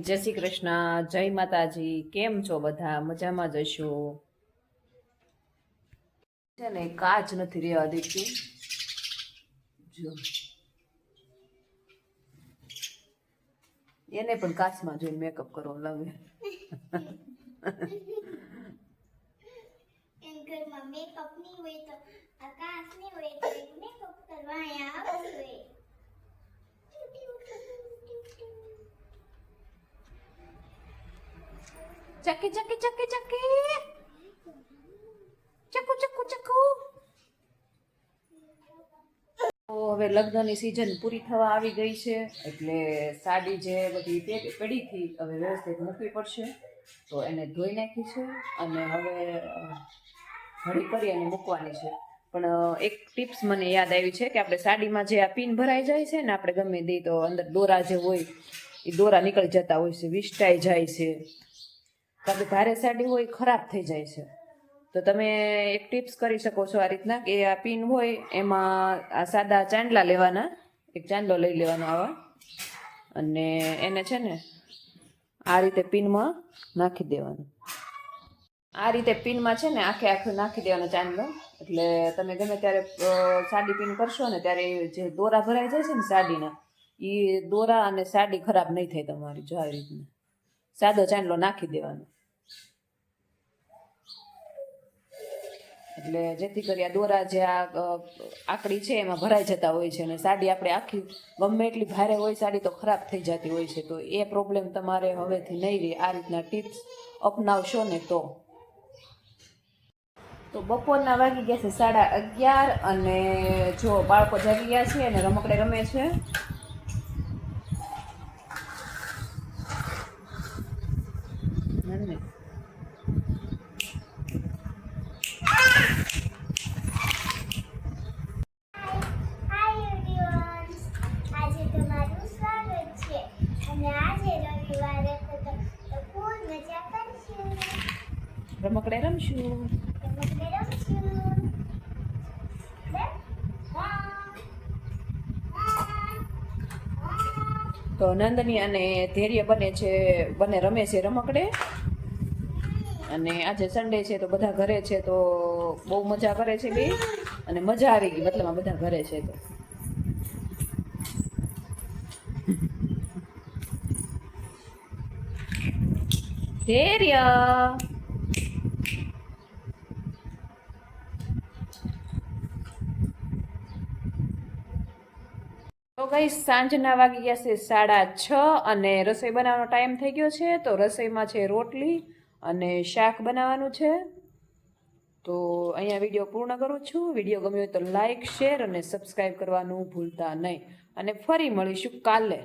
જય શ્રી કૃષ્ણ, જય માતાજી. કેમ છો બધા? મજામાં જ હશો? છે ને કાચ નથી રહેવા દેતી. જો એને પણ કાચમાં જોઈને મેકઅપ કરવો લાગે. ઘરમાં મેકઅપ નહીં હોય તો આ કાચ નહીં હોય તો મેકઅપ કરવા અહીંયા આવશે. ચકી ચકી ચકી ચકી ચકુ ચકુ ચકુ. તો હવે લગ્નની સિઝન પૂરી થવા આવી ગઈ છે, એટલે સાડી જે બધી પડી હતી હવે વ્યવસ્થિત મૂકવી પડશે. તો એને ધોઈ નાખી છે અને હવે ઘડી કરી અને મૂકવાની છે. પણ એક ટિપ્સ મને યાદ આવી છે કે આપણે સાડીમાં જે આ પિન ભરાઈ જાય છે ને, આપણે ગમે દઈએ તો અંદર દોરા જે હોય એ દોરા નીકળી જતા હોય છે, વિસટાઈ જાય છે. કારણ કે ભારે સાડી હોય ખરાબ થઈ જાય છે. તો તમે એક ટિપ્સ કરી શકો છો આ રીતના કે આ પિન હોય એમાં આ સાદા ચાંદલા લેવાના, એક ચાંદલો લઈ લેવાનો આવા, અને એને છે ને આ રીતે પિનમાં નાખી દેવાનું. આ રીતે પિનમાં છે ને આખે આખું નાખી દેવાનો ચાંદલો. એટલે તમે ગમે ત્યારે સાડી પિન કરશો ને ત્યારે જે દોરા ભરાઈ જાય છે ને સાડીના, એ દોરા અને સાડી ખરાબ નહીં થાય તમારી. જો આવી રીતના સાદો ચાંદલો નાખી દેવાનો, એટલે જેથી કરી આ દોરા જે આ આકડી છે એમાં ભરાઈ જતા હોય છે, અને સાડી આપણે આખી ગમે એટલી ભારે હોય સાડી તો ખરાબ થઈ જતી હોય છે. તો એ પ્રોબ્લેમ તમારે હવેથી નહીં રહે. આ રીતના ટિપ્સ અપનાવશો ને તો બપોરના વાગી ગયા છે 11:30, અને જો બાળકો જાગી ગયા છે અને રમકડે રમે છે. રમકડે રમશું. તો નંદની અને ધૈર્ય બંને રમે છે રમકડે. અને આજે સન્ડે છે તો બધા ઘરે છે તો બહુ મજા કરે છે બે, અને મજા આવી ગઈ મતલબ આ બધા ઘરે છે તો. ધૈર્ય તો ગઈ સાંજના વાગી ગયા છે 6:30, અને રસોઈ બનાવવાનો ટાઈમ થઈ ગયો છે. તો રસોઈમાં છે રોટલી અને શાક બનાવવાનું છે. તો અહીંયા વિડીયો પૂર્ણ કરું છું. વિડીયો ગમ્યો હોય તો લાઈક, શેર અને સબસ્ક્રાઈબ કરવાનું ભૂલતા નહીં. અને ફરી મળીશું કાલે.